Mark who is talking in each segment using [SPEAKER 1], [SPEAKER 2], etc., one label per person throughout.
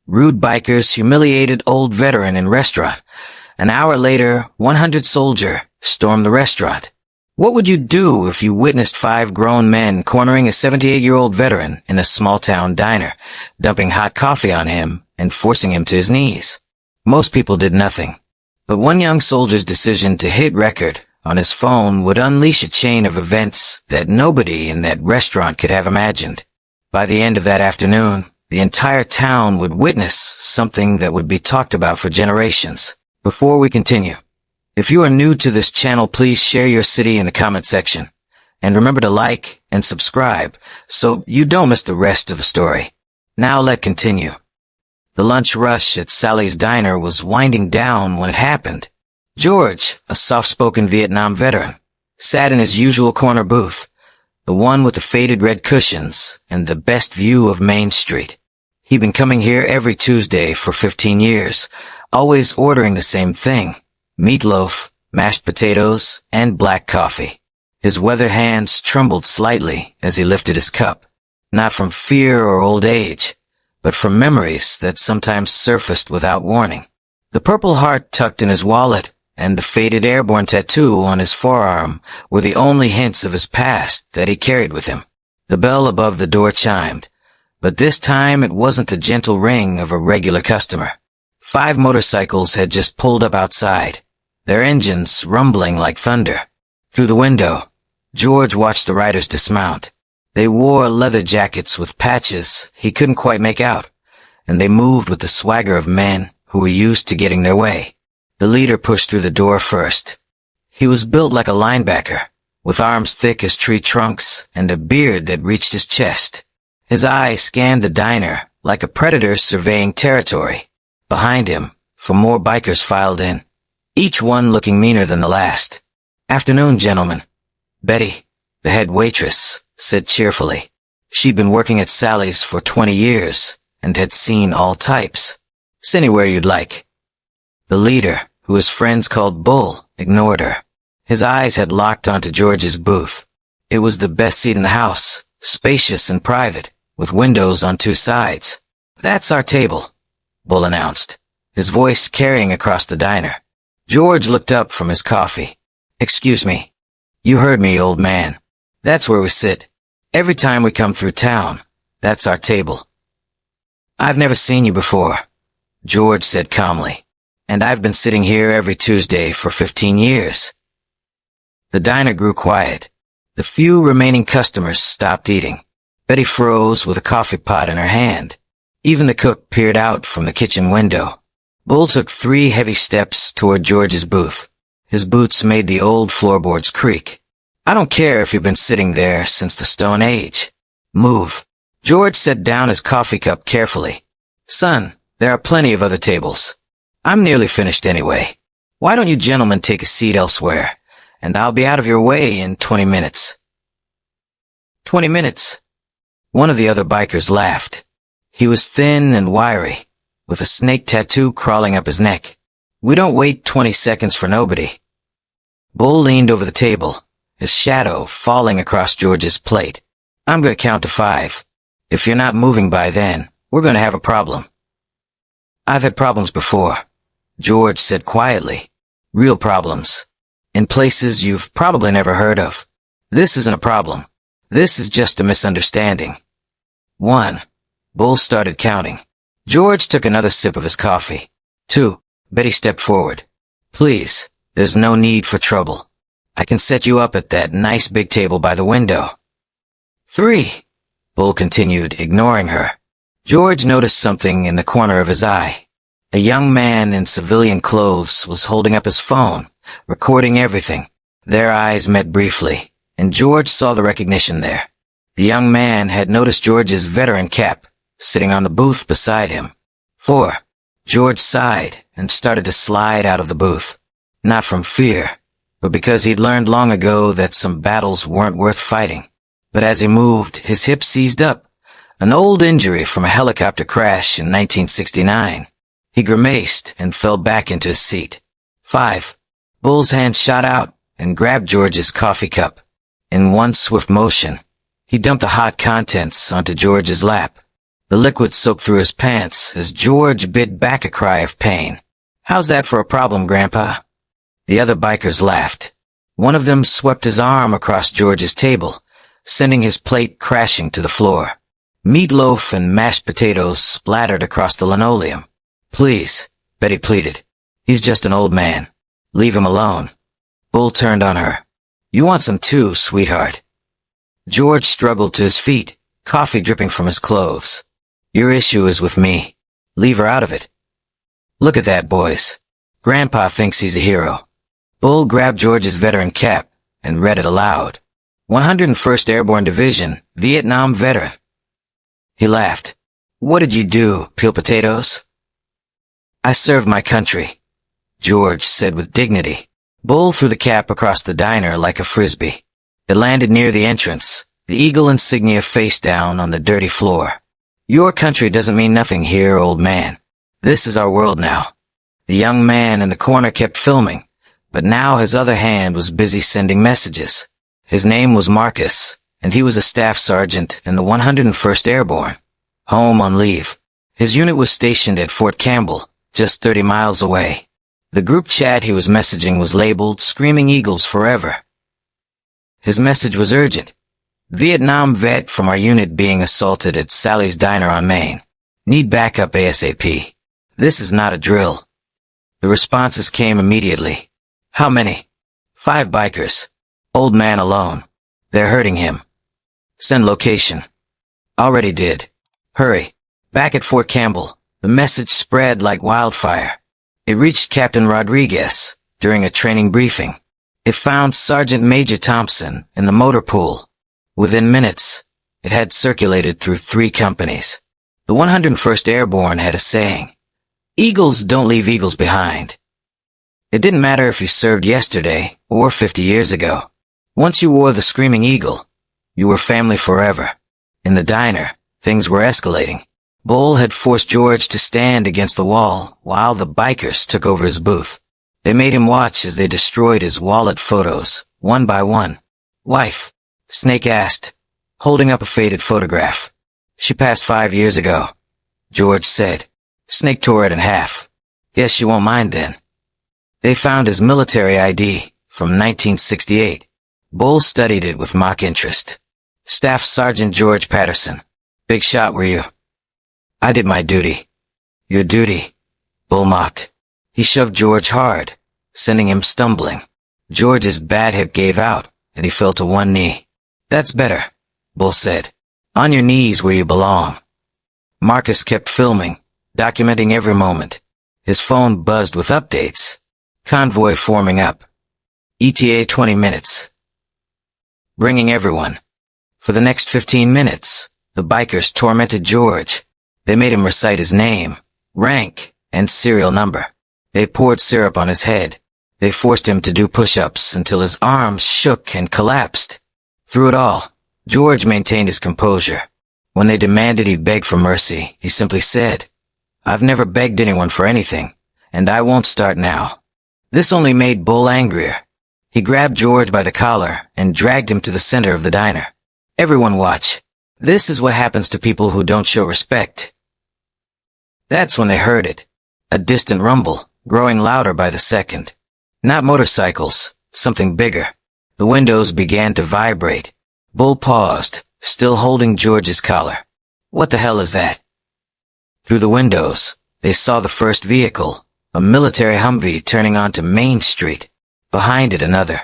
[SPEAKER 1] Rude bikers humiliated old veteran in restaurant. An hour later, 100 soldier stormed the restaurant. What would you do if you witnessed 5 grown men cornering a 78-year-old veteran in a small-town diner, dumping hot coffee on him and forcing him to his knees? Most people did nothing. But one young soldier's decision to hit record on his phone would unleash a chain of events that nobody in that restaurant could have imagined. By the end of that afternoon, the entire town would witness something that would be talked about for generations. Before we continue, if you are new to this channel, please share your city in the comment section. And remember to like and subscribe so you don't miss the rest of the story. Now let's continue. The lunch rush at Sally's diner was winding down when it happened. George, a soft-spoken Vietnam veteran, sat in his usual corner booth, the one with the faded red cushions and the best view of Main Street. He'd been coming here every Tuesday for 15 years, always ordering the same thing: meatloaf, mashed potatoes, and black coffee. His weather hands trembled slightly as he lifted his cup, not from fear or old age, but from memories that sometimes surfaced without warning. The Purple Heart tucked in his wallet and the faded airborne tattoo on his forearm were the only hints of his past that he carried with him. The bell above the door chimed, but this time it wasn't the gentle ring of a regular customer. 5 motorcycles had just pulled up outside, their engines rumbling like thunder. Through the window, George watched the riders dismount. They wore leather jackets with patches he couldn't quite make out, and they moved with the swagger of men who were used to getting their way. The leader pushed through the door first. He was built like a linebacker, with arms thick as tree trunks and a beard that reached his chest. His eyes scanned the diner like a predator surveying territory. Behind him, 4 more bikers filed in, each one looking meaner than the last. "Afternoon, gentlemen." Betty, the head waitress, said cheerfully. She'd been working at Sally's for 20 years and had seen all types. "Sit anywhere you'd like." The leader, who his friends called Bull, ignored her. His eyes had locked onto George's booth. It was the best seat in the house, spacious and private, with windows on 2 sides. "That's our table," Bull announced, his voice carrying across the diner. George looked up from his coffee. "Excuse me. You heard me, old man. That's where we sit. Every time we come through town, that's our table." "I've never seen you before," George said calmly, "and I've been sitting here every Tuesday for 15 years. The diner grew quiet. The few remaining customers stopped eating. Betty froze with a coffee pot in her hand. Even the cook peered out from the kitchen window. Bull took 3 heavy steps toward George's booth. His boots made the old floorboards creak. "I don't care if you've been sitting there since the Stone Age. Move." George set down his coffee cup carefully. "Son, there are plenty of other tables. I'm nearly finished anyway. Why don't you gentlemen take a seat elsewhere, and I'll be out of your way in 20 minutes. 20 minutes? One of the other bikers laughed. He was thin and wiry, with a snake tattoo crawling up his neck. "We don't wait 20 seconds for nobody." Bull leaned over the table, his shadow falling across George's plate. "I'm going to count to 5. If you're not moving by then, we're going to have a problem." "I've had problems before," George said quietly. "Real problems. In places you've probably never heard of. This isn't a problem. This is just a misunderstanding." 1. Bull started counting. George took another sip of his coffee. 2. Betty stepped forward. "Please, there's no need for trouble. I can set you up at that nice big table by the window." 3. Bull continued, ignoring her. George noticed something in the corner of his eye. A young man in civilian clothes was holding up his phone, recording everything. Their eyes met briefly, and George saw the recognition there. The young man had noticed George's veteran cap, sitting on the booth beside him. 4. George sighed and started to slide out of the booth. Not from fear, but because he'd learned long ago that some battles weren't worth fighting. But as he moved, his hip seized up, an old injury from a helicopter crash in 1969. He grimaced and fell back into his seat. 5. Bull's hand shot out and grabbed George's coffee cup. In one swift motion, he dumped the hot contents onto George's lap. The liquid soaked through his pants as George bit back a cry of pain. "How's that for a problem, Grandpa?" The other bikers laughed. One of them swept his arm across George's table, sending his plate crashing to the floor. Meatloaf and mashed potatoes splattered across the linoleum. "Please," Betty pleaded. "He's just an old man. Leave him alone." Bull turned on her. "You want some too, sweetheart." George struggled to his feet, coffee dripping from his clothes. "Your issue is with me. Leave her out of it." "Look at that, boys. Grandpa thinks he's a hero." Bull grabbed George's veteran cap and read it aloud. 101st Airborne Division, Vietnam veteran. He laughed. "What did you do, peel potatoes?" "I served my country," George said with dignity. Bull threw the cap across the diner like a frisbee. It landed near the entrance, the eagle insignia face down on the dirty floor. "Your country doesn't mean nothing here, old man. This is our world now." The young man in the corner kept filming, but now his other hand was busy sending messages. His name was Marcus, and he was a staff sergeant in the 101st Airborne, home on leave. His unit was stationed at Fort Campbell, just 30 miles away. The group chat he was messaging was labeled "Screaming Eagles Forever." His message was urgent. "Vietnam vet from our unit being assaulted at Sally's Diner on Main. Need backup ASAP. This is not a drill." The responses came immediately. "How many?" "5 bikers. Old man alone. They're hurting him." "Send location." "Already did." "Hurry." Back at Fort Campbell, the message spread like wildfire. It reached Captain Rodriguez during a training briefing. It found Sergeant Major Thompson in the motor pool. Within minutes, it had circulated through 3 companies. The 101st Airborne had a saying, "Eagles don't leave eagles behind." It didn't matter if you served yesterday or 50 years ago. Once you wore the Screaming Eagle, you were family forever. In the diner, things were escalating. Bull had forced George to stand against the wall while the bikers took over his booth. They made him watch as they destroyed his wallet photos, one by one. "Wife?" Snake asked, holding up a faded photograph. "She passed 5 years ago," George said. Snake tore it in half. "Guess you won't mind then." They found his military ID from 1968. Bull studied it with mock interest. "Staff Sergeant George Patterson. Big shot, were you?" "I did my duty." "Your duty?" Bull mocked. He shoved George hard, sending him stumbling. George's bad hip gave out, and he fell to one knee. "That's better," Bull said. "On your knees where you belong." Marcus kept filming, documenting every moment. His phone buzzed with updates. Convoy forming up. ETA 20 minutes. Bringing everyone. For the next 15 minutes, the bikers tormented George. They made him recite his name, rank, and serial number. They poured syrup on his head. They forced him to do push-ups until his arms shook and collapsed. Through it all, George maintained his composure. When they demanded he beg for mercy, he simply said, "I've never begged anyone for anything, and I won't start now." This only made Bull angrier. He grabbed George by the collar and dragged him to the center of the diner. "Everyone watch. This is what happens to people who don't show respect." That's when they heard it. A distant rumble, growing louder by the second. Not motorcycles, something bigger. The windows began to vibrate. Bull paused, still holding George's collar. "What the hell is that?" Through the windows, they saw the first vehicle, a military Humvee turning onto Main Street. Behind it another,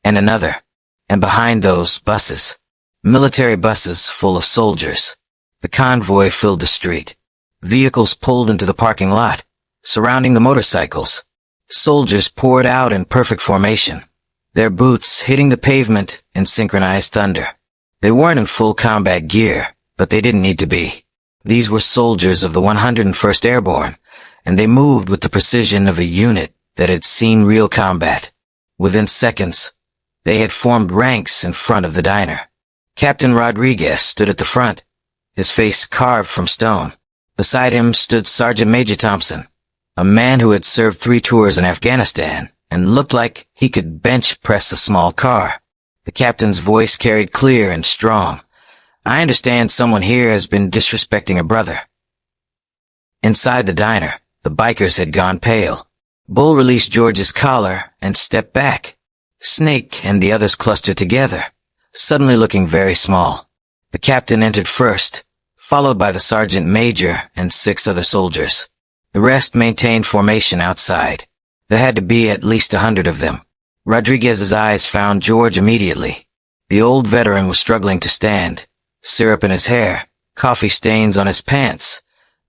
[SPEAKER 1] and another, and behind those, buses. Military buses full of soldiers. The convoy filled the street. Vehicles pulled into the parking lot, surrounding the motorcycles. Soldiers poured out in perfect formation, their boots hitting the pavement in synchronized thunder. They weren't in full combat gear, but they didn't need to be. These were soldiers of the 101st Airborne, and they moved with the precision of a unit that had seen real combat. Within seconds, they had formed ranks in front of the diner. Captain Rodriguez stood at the front, his face carved from stone. Beside him stood Sergeant Major Thompson, a man who had served 3 tours in Afghanistan and looked like he could bench press a small car. The captain's voice carried clear and strong. I understand someone here has been disrespecting a brother. Inside the diner, the bikers had gone pale. Bull released George's collar and stepped back. Snake and the others clustered together, suddenly looking very small. The captain entered first, followed by the sergeant major and 6 other soldiers. The rest maintained formation outside. There had to be at least 100 of them. Rodriguez's eyes found George immediately. The old veteran was struggling to stand, syrup in his hair, coffee stains on his pants,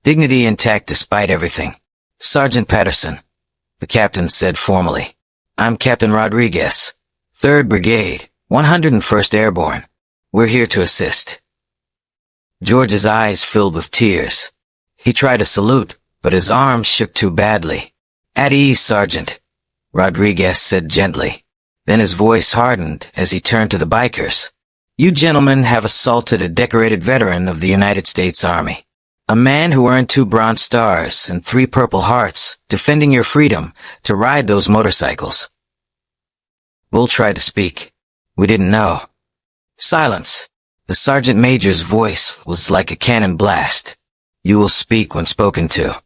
[SPEAKER 1] dignity intact despite everything. "Sergeant Patterson," the captain said formally. "I'm Captain Rodriguez, 3rd Brigade, 101st Airborne. We're here to assist." George's eyes filled with tears. He tried to salute, but his arms shook too badly. "At ease, Sergeant," Rodriguez said gently. Then his voice hardened as he turned to the bikers. "You gentlemen have assaulted a decorated veteran of the United States Army. A man who earned 2 Bronze Stars and 3 Purple Hearts, defending your freedom to ride those motorcycles." Bull tried to speak. "We didn't know." "Silence." The sergeant major's voice was like a cannon blast. "You will speak when spoken to."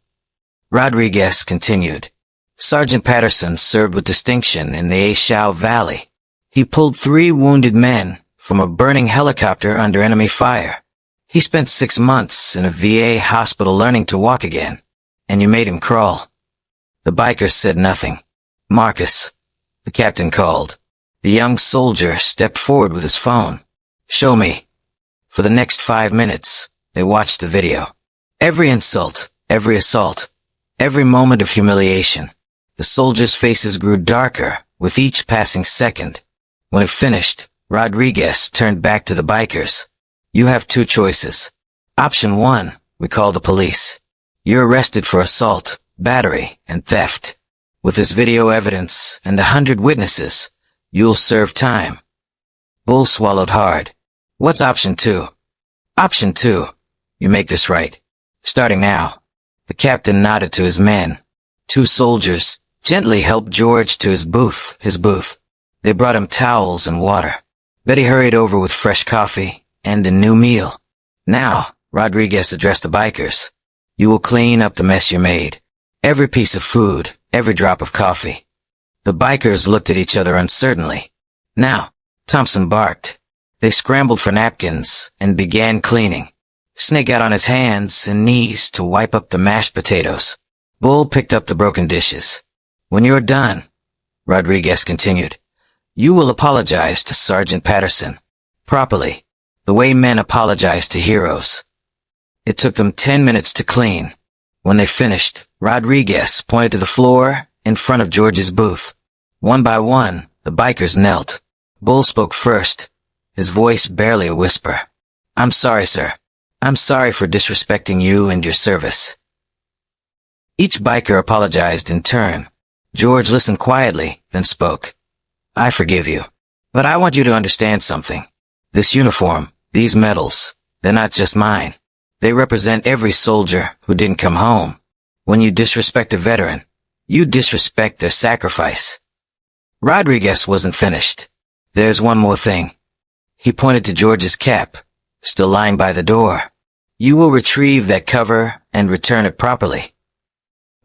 [SPEAKER 1] Rodriguez continued. "Sergeant Patterson served with distinction in the Ashau Valley. He pulled 3 wounded men from a burning helicopter under enemy fire. He spent 6 months in a VA hospital learning to walk again, and you made him crawl." The bikers said nothing. "Marcus," the captain called. The young soldier stepped forward with his phone. "Show me." For the next 5 minutes, they watched the video. Every insult, every assault, every moment of humiliation. The soldiers' faces grew darker with each passing second. When it finished, Rodriguez turned back to the bikers. "You have 2 choices. Option 1, we call the police. You're arrested for assault, battery, and theft. With this video evidence and 100 witnesses, you'll serve time." Bull swallowed hard. "What's option 2? "Option 2. You make this right. Starting now." The captain nodded to his men. 2 soldiers gently helped George to his booth. They brought him towels and water. Betty hurried over with fresh coffee and a new meal. "Now," Rodriguez addressed the bikers, "you will clean up the mess you made. Every piece of food, every drop of coffee." The bikers looked at each other uncertainly. "Now," Thompson barked. They scrambled for napkins and began cleaning. Snake got on his hands and knees to wipe up the mashed potatoes. Bull picked up the broken dishes. "When you're done," Rodriguez continued, "you will apologize to Sergeant Patterson. Properly, the way men apologize to heroes." It took them 10 minutes to clean. When they finished, Rodriguez pointed to the floor in front of George's booth. One by one, the bikers knelt. Bull spoke first, his voice barely a whisper. "I'm sorry, sir. I'm sorry for disrespecting you and your service." Each biker apologized in turn. George listened quietly, then spoke. "I forgive you. But I want you to understand something. This uniform, these medals, they're not just mine. They represent every soldier who didn't come home. When you disrespect a veteran, you disrespect their sacrifice." Rodriguez wasn't finished. "There's one more thing." He pointed to George's cap, still lying by the door. "You will retrieve that cover and return it properly."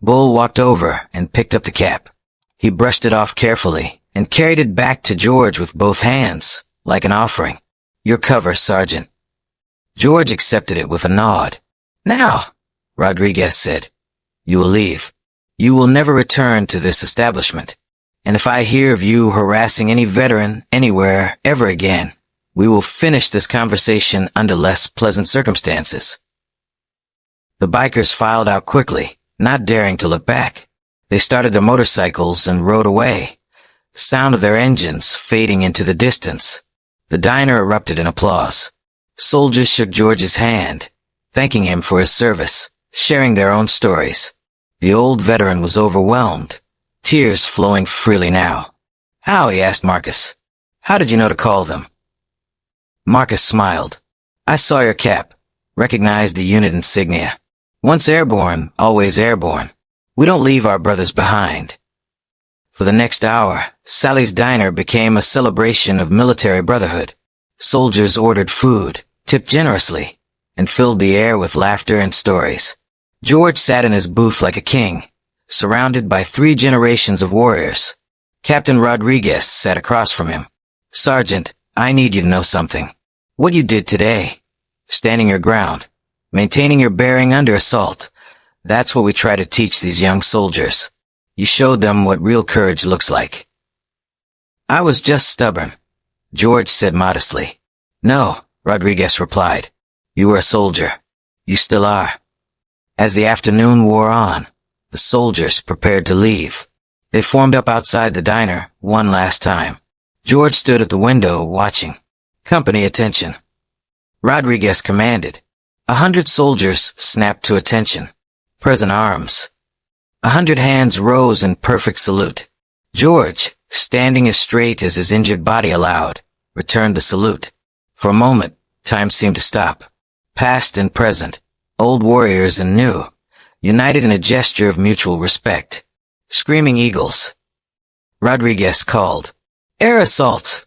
[SPEAKER 1] Bull walked over and picked up the cap. He brushed it off carefully and carried it back to George with both hands, like an offering. "Your cover, Sergeant." George accepted it with a nod. "Now," Rodriguez said, "you will leave. You will never return to this establishment. And if I hear of you harassing any veteran anywhere ever again, we will finish this conversation under less pleasant circumstances." The bikers filed out quickly, not daring to look back. They started their motorcycles and rode away, the sound of their engines fading into the distance. The diner erupted in applause. Soldiers shook George's hand, thanking him for his service, sharing their own stories. The old veteran was overwhelmed, tears flowing freely now. "How?" he asked Marcus. "How did you know to call them?" Marcus smiled. "I saw your cap, recognized the unit insignia. Once airborne, always airborne. We don't leave our brothers behind." For the next hour, Sally's Diner became a celebration of military brotherhood. Soldiers ordered food, tipped generously, and filled the air with laughter and stories. George sat in his booth like a king, surrounded by 3 generations of warriors. Captain Rodriguez sat across from him. "Sergeant, I need you to know something. What you did today, standing your ground, maintaining your bearing under assault, that's what we try to teach these young soldiers. You showed them what real courage looks like." "I was just stubborn," George said modestly. "No," Rodriguez replied. "You were a soldier. You still are." As the afternoon wore on, the soldiers prepared to leave. They formed up outside the diner one last time. George stood at the window watching. "Company attention," Rodriguez commanded. 100 soldiers snapped to attention. Present arms. 100 hands rose in perfect salute. George, standing as straight as his injured body allowed, returned the salute. For a moment, time seemed to stop. Past and present, old warriors and new, united in a gesture of mutual respect. "Screaming Eagles," Rodriguez called. "Air assault,"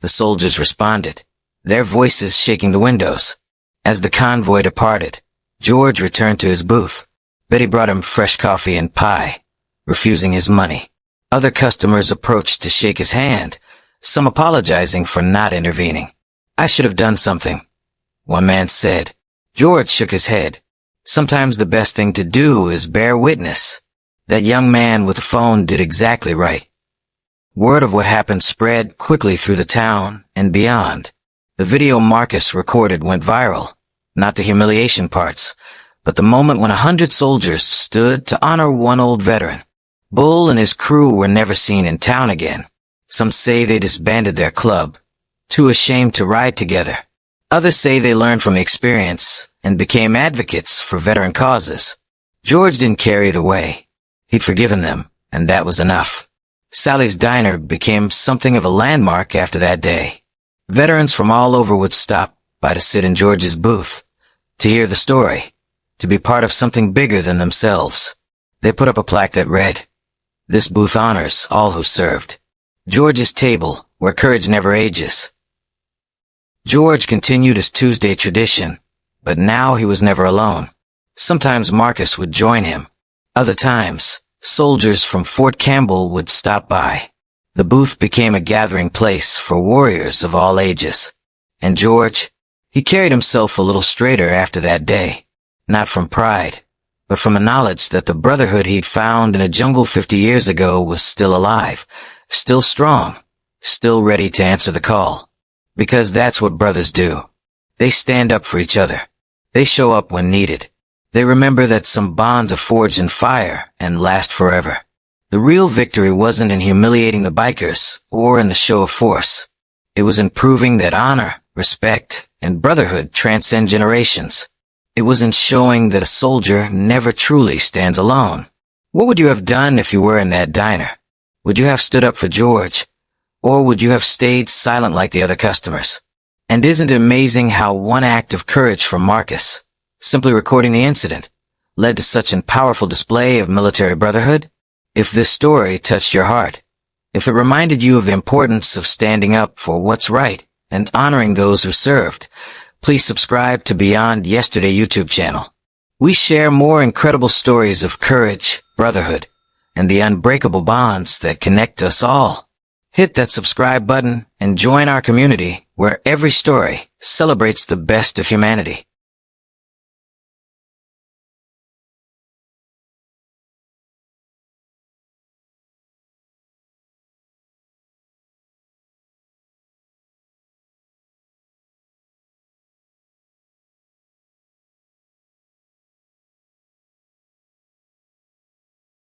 [SPEAKER 1] the soldiers responded, their voices shaking the windows. As the convoy departed, George returned to his booth. Betty brought him fresh coffee and pie, refusing his money. Other customers approached to shake his hand, some apologizing for not intervening. "I should have done something," one man said. George shook his head. "Sometimes the best thing to do is bear witness." That young man with the phone did exactly right. Word of what happened spread quickly through the town and beyond. The video Marcus recorded went viral, not the humiliation parts, but the moment when 100 soldiers stood to honor one old veteran. Bull and his crew were never seen in town again. Some say they disbanded their club, too ashamed to ride together. Others say they learned from the experience and became advocates for veteran causes. George didn't care either way. He'd forgiven them, and that was enough. Sally's Diner became something of a landmark after that day. Veterans from all over would stop by to sit in George's booth, to hear the story, to be part of something bigger than themselves. They put up a plaque that read, "This booth honors all who served. George's table, where courage never ages." George continued his Tuesday tradition, but now he was never alone. Sometimes Marcus would join him. Other times, soldiers from Fort Campbell would stop by. The booth became a gathering place for warriors of all ages. And George, he carried himself a little straighter after that day. Not from pride, but from a knowledge that the brotherhood he'd found in a jungle 50 years ago was still alive, still strong, still ready to answer the call. Because that's what brothers do. They stand up for each other. They show up when needed. They remember that some bonds are forged in fire and last forever. The real victory wasn't in humiliating the bikers or in the show of force. It was in proving that honor, respect, and brotherhood transcend generations. It was in showing that a soldier never truly stands alone. What would you have done if you were in that diner? Would you have stood up for George? Or would you have stayed silent like the other customers? And isn't it amazing how one act of courage from Marcus, simply recording the incident, led to such a powerful display of military brotherhood? If this story touched your heart, if it reminded you of the importance of standing up for what's right and honoring those who served, please subscribe to Beyond Yesterday YouTube channel. We share more incredible stories of courage, brotherhood, and the unbreakable bonds that connect us all. Hit that subscribe button and join our community where every story celebrates the best of humanity.